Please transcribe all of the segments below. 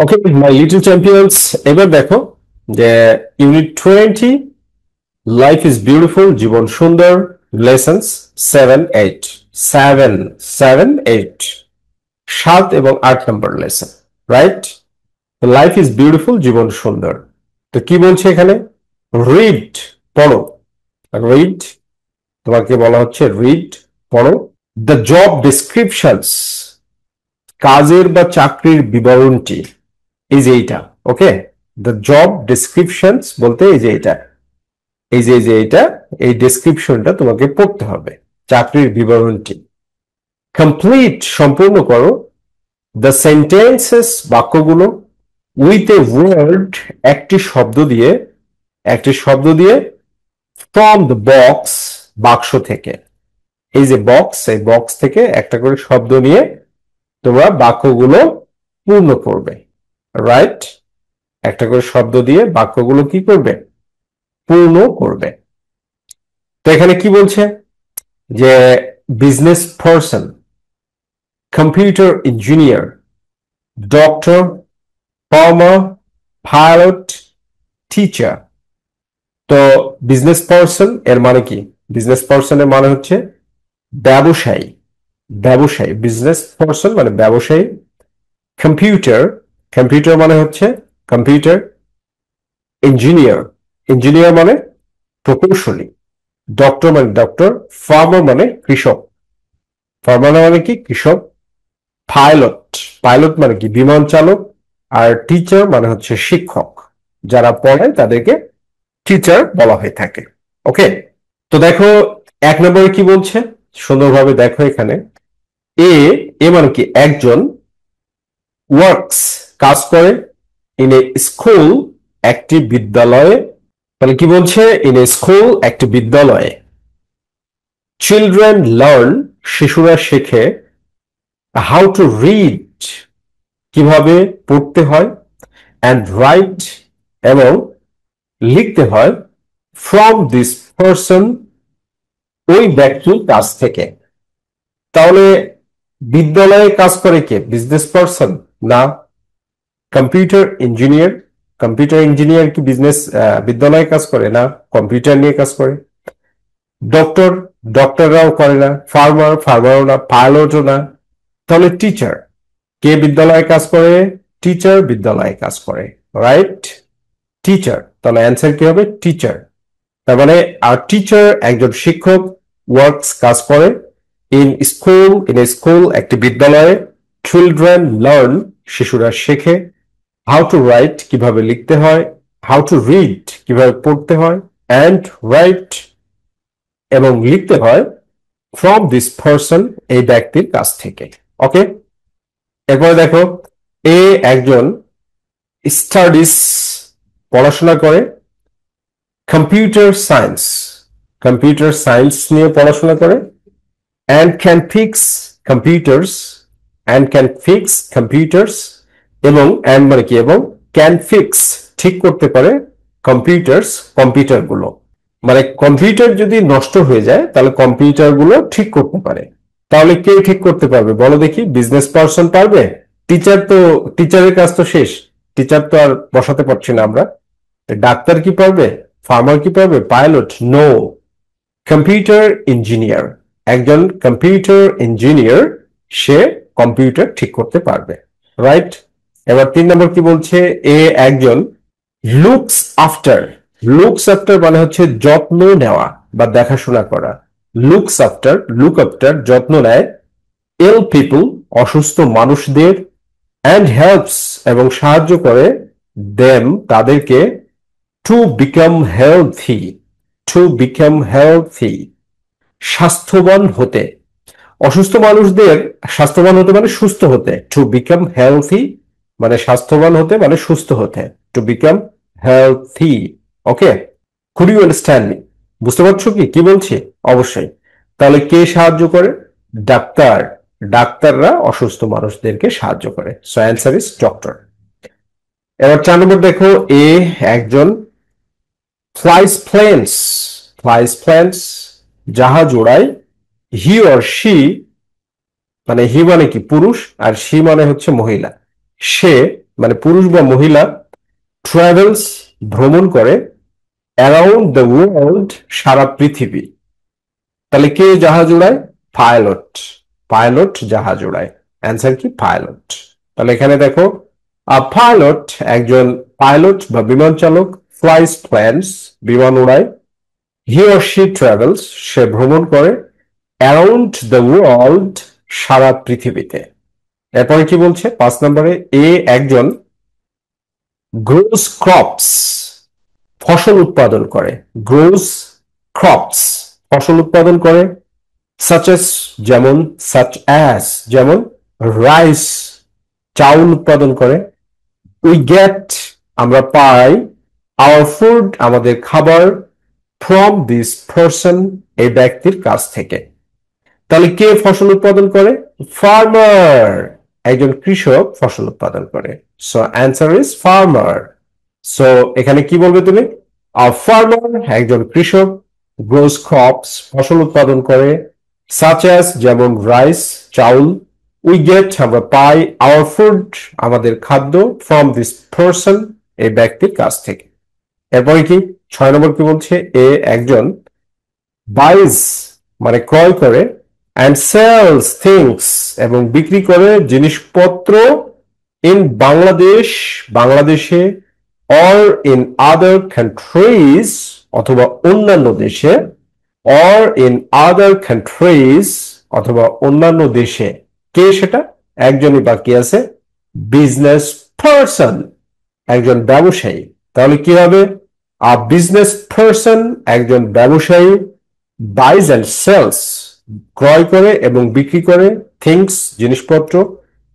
Okay my little champions, এবার দেখো যে ইউনিট 20 লাইফ ইজ বিউটিফুল, জীবন সুন্দর, লেসন্স 7-8 7-7-8 7 এবং 8 নম্বর lesson, right? Life is beautiful, জীবন সুন্দর। তো কি বলছে এখানে? রিড, পড়ো। রিড, তোমাকে বলা হচ্ছে রিড, পড়ো। দ্য জব ডিসক্রিপশনস, কাজের বা চাকরির বিবরণটি এই যে এইটা। ওকে, দ্য জব ডিসক্রিপশনস বলতে এই যে এটা, এই যে এটা, এই ডেসক্রিপশনটা তোমাকে পড়তে হবে, চাকরির বিবরণটি। কমপ্লিট, সম্পূর্ণ করো। দ্য সেন্টেন্সেস, বাক্যগুলো। উইথ এ ওয়ার্ড, একটি শব্দ দিয়ে, একটি শব্দ দিয়ে। ফ্রম দ্য বক্স, বাক্স থেকে। এই যে বক্স, এই বক্স থেকে একটা করে শব্দ নিয়ে তোমরা বাক্যগুলো পূর্ণ করবে, রাইট? একটা করে শব্দ দিয়ে বাক্যগুলো কি করবে? পূর্ণ করবে। তো এখানে কি বলছে যে business person, computer engineer, doctor, farmer, pilot, teacher. তো বিজনেস পারসন এর মানে কি? বিজনেস পারসনের মানে হচ্ছে ব্যবসায়ী, ব্যবসায়ী। বিজনেস পারসন মানে ব্যবসায়ী। কম্পিউটার, কম্পিউটার মানে হচ্ছে কম্পিউটার। ইঞ্জিনিয়ার, ইঞ্জিনিয়ার মানে প্রকৌশলী। ডক্টর মানে ডক্টর। ফার্মার মানে কৃষক, ফার্মার মানে কি? কৃষক। পাইলট, পাইলট মানে কি? বিমান চালক। আর টিচার মানে হচ্ছে শিক্ষক, যারা পড়ায় তাদেরকে টিচার বলা হয়ে থাকে। ওকে, তো দেখো এক নম্বরে কি বলছে, সুন্দরভাবে দেখো এখানে। এ, এ মানে কি? একজন। ওয়ার্কস, কাজ করে। ইন এ স্কুল, একটি বিদ্যালয়ে। তাহলে কি বলছে? ইন এ স্কুল, একটি বিদ্যালয়ে। চিলড্রেন লার্ন, শিশুরা শেখে। হাউ টু রিড, কিভাবে পড়তে হয়। অ্যান্ড রাইট, এবং লিখতে হয়। ফ্রম দিস পারসন, ওই ব্যক্তির কাছ থেকে। তাহলে বিদ্যালয়ে কাজ করে কে? বিজনেস পারসন না, কম্পিউটার ইঞ্জিনিয়ার। কম্পিউটার ইঞ্জিনিয়ার কি বিজনেস বিদ্যালয়ে কাজ করে না, কম্পিউটার নিয়ে কাজ করে। ডক্টর, ডক্টররাও করে না। ফার্মার, ফার্মারও না। পাইলটও না। তাহলে টিচার, কে বিদ্যালয়ে কাজ করে? টিচার বিদ্যালয়ে কাজ করে, রাইট? টিচার, তাহলে অ্যান্সার কি হবে? টিচার। তার মানে আর টিচার একজন শিক্ষক। ওয়ার্কস, কাজ করে। In school, in a school, একটি বিদ্যালয়ে। চিলড্রেন লার্ন, শিশুরা শেখে। হাউ টু রাইট, কিভাবে লিখতে হয়। হাউ টু রিড, কিভাবে পড়তে হয়। অ্যান্ড রাইট, এবং লিখতে হয়। ফ্রম দিস পারসন, এই ব্যক্তির কাছ থেকে। ওকে, এরপরে দেখো। এ একজন স্টাডিজ, পড়াশোনা করে। কম্পিউটার সায়েন্স, কম্পিউটার সায়েন্স নিয়ে পড়াশোনা করে। And can fix computers, and can fix computers, এবং অ্যান্ড মানে কি? এবং ক্যান ফিক্স, ঠিক করতে পারে। কম্পিউটার্স, কম্পিউটার গুলো। মানে কম্পিউটার যদি নষ্ট হয়ে যায় তাহলে কম্পিউটার গুলো ঠিক করতে পারে। তাহলে কে ঠিক করতে পারবে বলো দেখি? বিজনেস পারসন পারবে? টিচার তো, টিচারের কাজ তো শেষ, টিচার তো আর বসাতে পারছি না আমরা। ডাক্তার কি পারবে? ফার্মার কি পারবে? Pilot no. কম্পিউটার ইঞ্জিনিয়ার, একজন কম্পিউটার ইঞ্জিনিয়ার, সে কম্পিউটার ঠিক করতে পারবে, রাইট? এবার 3 নম্বর কি বলছে? এ একজন লুকস আফটার, লুকস আফটার মানে হচ্ছে যত্ন নেওয়া বা দেখাশোনা করা। লুকস আফটার, লুক আফটার, যত্ন নেয়। ইল পিপল, অসুস্থ মানুষদের। অ্যান্ড হেল্পস, এবং সাহায্য করে। দেম, তাদেরকে। Two become healthy, two become healthy, স্বাস্থ্যবান হতে। অসুস্থ মানুষদের স্বাস্থ্যবান হতে মানে সুস্থ হতে। টু বিকাম হেলথি মানে স্বাস্থ্যবান হতে মানে সুস্থ হতে। To become healthy. Okay, could you understand me? বুঝতে পারছো কি কি বলছি? অবশ্যই। তাহলে কে সাহায্য করে? ডাক্তার, ডাক্তাররা অসুস্থ মানুষদেরকে সাহায্য করে। So answer is doctor. এবার 4 নম্বর দেখো। এ একজন ফ্লাইস প্লেনস, ফ্লাইস প্লেনস, জাহাজ ওড়ায়। হি অর শি, মানে হি মানে কি? পুরুষ, আর শি মানে হচ্ছে মহিলা। সে মানে পুরুষ বা মহিলা ট্রাভেলস ভ্রমণ করে অ্যারাউন্ড দ্য ওয়ার্ল্ড সারা পৃথিবী। তাহলে কে জাহাজ উড়ায়? পাইলট। পাইলট জাহাজ উড়ায়। অ্যান্সার কি? পাইলট। তাহলে এখানে দেখো পাইলট একজন পাইলট বা বিমান চালক ফ্লাইস প্লেনস বিমান উড়ায়। হি অর শি ট্রাভেলস সে ভ্রমণ করে অ্যারাউন্ড দ্য ওয়ার্ল্ড সারা পৃথিবীতে। এরপরে কি বলছে 5 নম্বরে? এ একজন গ্রোস ক্রপস ফসল উৎপাদন করে। গ্রোস ক্রপস ফসল উৎপাদন করে। such as যেমন such as যেমন রাইস চাউল উৎপাদন করে। উই গেট আমরা পাই আওয়ার ফুড আমাদের খাবার ফ্রম দিস পারসন এই ব্যক্তির কাছ থেকে। তাহলে কে ফসল উৎপাদন করে? ফার্মার একজন কৃষক ফসল উৎপাদন করে। So answer is farmer. So এখানে কি বলবে তুমি? ফার্মার একজন কৃষক গ্রোস ক্রপস ফসল উৎপাদন করে such as যেমন রাইস চাউল। উই গেট আমরা পাই আওয়ার ফুড আমাদের খাদ্য ফ্রম দিস পারসন এই ব্যক্তির কাছ থেকে। এরপরে কি 6 নম্বর কি বলছে? এ একজন বাইজ মানে ক্রয় করে অ্যান্ড সেলস থিংস এবং বিক্রি করে জিনিসপত্র ইন বাংলাদেশ বাংলাদেশে অর ইন আদার কান্ট্রিজ অথবা অন্যান্য দেশে অর ইন আদার কান্ট্রিজ অথবা অন্যান্য দেশে। কে সেটা? একজনই বাকি আছে, বিজনেস পারসন একজন ব্যবসায়ী। তাহলে কি হবে? আ বিজনেস পারসন একজন ব্যবসায়ী বাইজ অ্যান্ড সেলস ক্রয় করে এবং বিক্রি করে থিংস জিনিসপত্র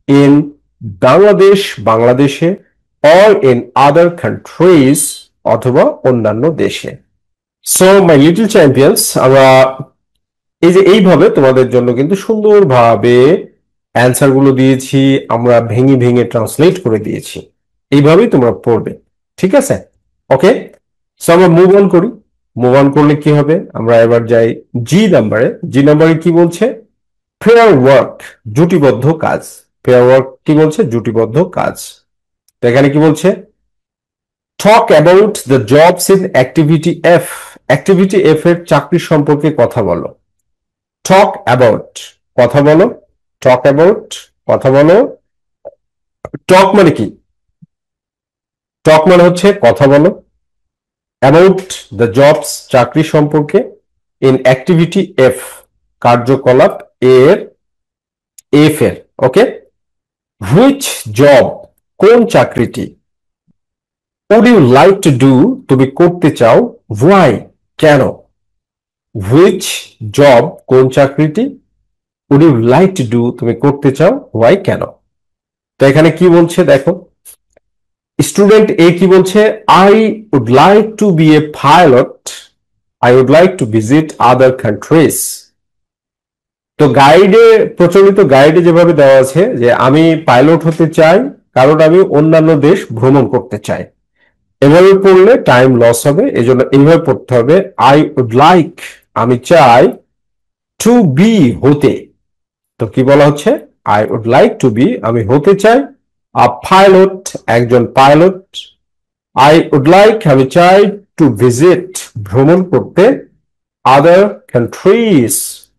ইন বাংলাদেশ বাংলাদেশে অর ইন আদার কান্ট্রিজ অথবা অন্যান্য দেশে। সো মাই লিটল চ্যাম্পিয়ন্স, আমরা এই যে এইভাবে তোমাদের জন্য কিন্তু সুন্দরভাবে অ্যান্সার গুলো দিয়েছি, আমরা ভেঙে ভেঙে ট্রান্সলেট করে দিয়েছি। এইভাবেই তোমরা পড়বে, ঠিক আছে? ওকে, সো আমরা মুভ অন করি। মুভ অন করলে কি হবে? আমরা এবার যাই জি নাম্বারে। জি নাম্বারে কি বলছে? পেয়ার ওয়ার্ক জুটিবদ্ধ কাজ। পেয়ার ওয়ার্ক কি বলছে? জুটিবদ্ধ কাজ। তো এখানে কি বলছে? Talk about the jobs in activity F. Activity F এর চাকরি সম্পর্কে কথা বলো। টক অ্যাবাউট কথা বলো। টক অ্যাবাউট কথা বলো। টক মানে কি? টক মানে হচ্ছে কথা বলো। অ্যাবাউট দ্য জবস চাকরি সম্পর্কে। ইন অ্যাক্টিভিটি এফ কার্যকলাপ এর এফ এর। ওকে, হুইচ জব কোন চাকরিটি। would you like to do তুমি করতে চাও। why কেন। which job কোন চাকরিটি। would you like to do তুমি করতে চাও। why কেন। তো এখানে কি বলছে দেখো, স্টুডেন্ট এ কি বলছে? I would like to be a pilot. I would like to visit other countries. তো গাইডে প্রচলিত গাইডে যেভাবে দেওয়া আছে যে আমি পাইলট হতে চাই কারণ আমি অন্যান্য দেশ ভ্রমণ করতে চাই। এভাবে পড়লে টাইম লস হবে, এজন্য এইভাবে পড়তে হবে। আই উড লাইক আমি চাই, টু বি হতে। তো কি বলা হচ্ছে? I would like to be আমি হতে চাই, আ পাইলট একজন পাইলট। আই উড লাইক আমি চাই, টু ভিজিট ভ্রমণ করতে, আদার কান্ট্রিজ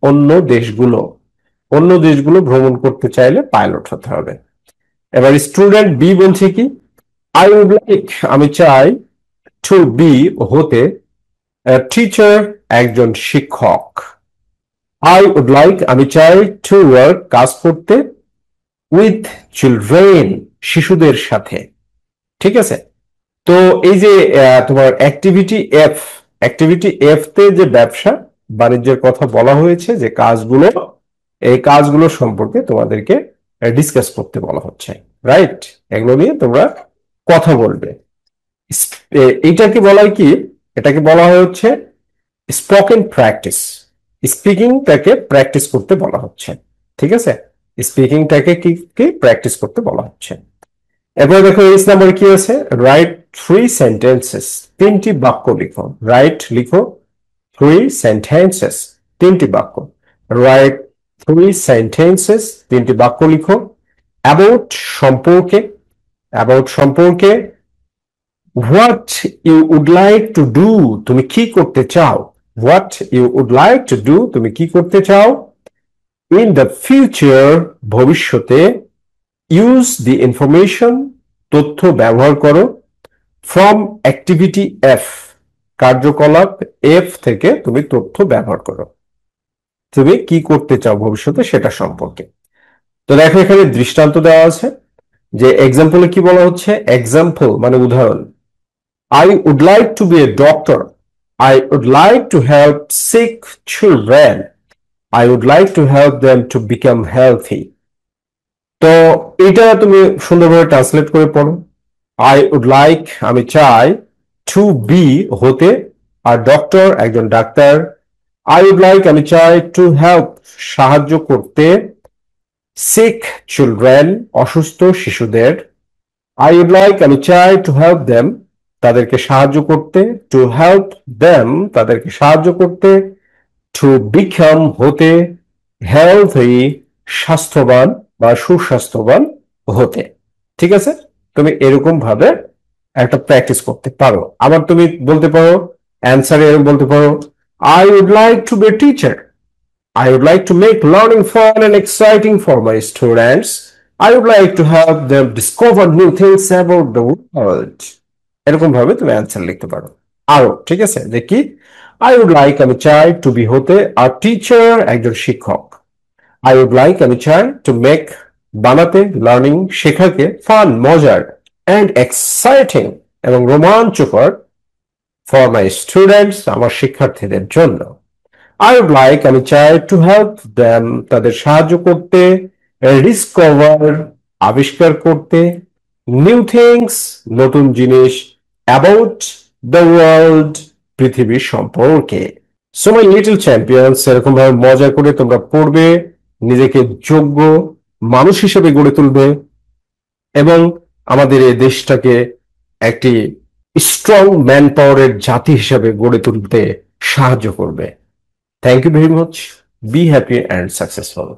অন্য দেশগুলো। অন্য দেশগুলো ভ্রমণ করতে চাইলে পাইলট হতে হবে। এবার স্টুডেন্ট বি বলছে কি? আই উড লাইক আমি চাই, টু বি হতে, টিচার একজন শিক্ষক। আই উড লাইক আমি চাই, টু ওয়ার্ক কাজ করতে, উইথ চিলড্রেন শিশুদের সাথে। ঠিক আছে? তো এই যে তোমার অ্যাক্টিভিটি এফ তে যে ব্যবসা বাণিজ্যের কথা বলা হয়েছে, যে কাজগুলো, এই কাজগুলো সম্পর্কে তোমাদেরকে ডিসকাস করতে বলা হচ্ছে, রাইট? এগুলো নিয়ে তোমরা কথা বলবে। এইটাকে বলা হয় কি? এটাকে বলা হয় হচ্ছে স্পোকেন প্র্যাকটিস। স্পিকিংটাকে প্র্যাকটিস করতে বলা হচ্ছে, ঠিক আছে? স্পিকিংটাকে কি প্র্যাকটিস করতে বলা হচ্ছে। এরপরে দেখো এইচ নাম্বার কি আছে? রাইট 3 সেন্টেন্সেস, 3টি বাক্য লিখো। রাইট লিখো 3 সেন্টেন্সেস, 3টি বাক্য। রাইট 3 সেন্টেন্সেস, 3টি বাক্য লিখো। অ্যাবাউট সম্পর্কে, অ্যাবাউট সম্পর্কে, what you would like to do, তুমি কি করতে চাও, what you would like to do, তুমি কি করতে চাও, ইন দ্য ফিউচার, ভবিষ্যতে, ইউজ দি ইনফরমেশন, তথ্য ব্যবহার করো, ফ্রম অ্যাক্টিভিটি এফ, কার্যকলাপ এফ থেকে তুমি তথ্য ব্যবহার করো, তুমি কি করতে চাও ভবিষ্যতে সেটা সম্পর্কে। তো দেখো এখানে দৃষ্টান্ত দেওয়া আছে, যে এক্সাম্পলে কি বলা হচ্ছে, এক্সাম্পল মানে উদাহরণ, I would like to be a doctor. I would like to help sick children. I would like to help them to become healthy. তো এটা তুমি সুন্দরভাবে ট্রান্সলেট করে পড়ো। আই উড লাইক, আমি চাই, টু বি, হতে, আর ডক্টর, একজন ডাক্তার। আই উড লাইক, আমি চাই, টু হেল্প, সাহায্য করতে, সিক চিলড্রেন, অসুস্থ শিশুদের। আই উড লাইক, আমি চাই, টু হেল্প দেম, তাদেরকে সাহায্য করতে, টু হেল্প দেম, তাদেরকে সাহায্য করতে, টু বিকাম, হতে, হেলথি, স্বাস্থ্যবান বা সুস্বাস্থ্যবান হতে। ঠিক আছে, তুমি এরকম ভাবে একটা প্র্যাকটিস করতে পারো। আবার তুমি বলতে পারো, অ্যান্সার এরকম বলতে পারো, I would like to be teacher. I would like to make learning fun and exciting for my students. I would like to help them discover new things about the world. এরকম ভাবে তুমি answer লিখতে পারো। আরো ঠিক আছে, যে কি, I would like, আমি চাই, টু বি, হতে, আর টিচার, একজন শিক্ষক। I would like, আমি চাই, টু মেক, বানাতে, লার্নিং, শেখাকে, ফান, মজার, and exciting, এবং রোমাঞ্চকর, ফর মাই স্টুডেন্টস, আমার শিক্ষার্থীদের জন্য। I would like, আমি চাই, টু হেল্প দেম, তাদের সাহায্য করতে, ডিসকভার, আবিষ্কার করতে, নিউ থিংস, নতুন জিনিস, অ্যাবাউট দ্য ওয়ার্ল্ড, পৃথিবীর সম্পর্কে। সো মাই লিটল চ্যাম্পিয়ন্স, এরকম ভাবে মজা করে তোমরা পড়বে, নিজেকে যোগ্য মানুষ হিসেবে গড়ে তুলবে, এবং আমাদের এই দেশটাকে একটি স্ট্রং ম্যান পাওয়ারের জাতি হিসেবে গড়ে তুলতে সাহায্য করবে। Thank you very much. Be happy and successful.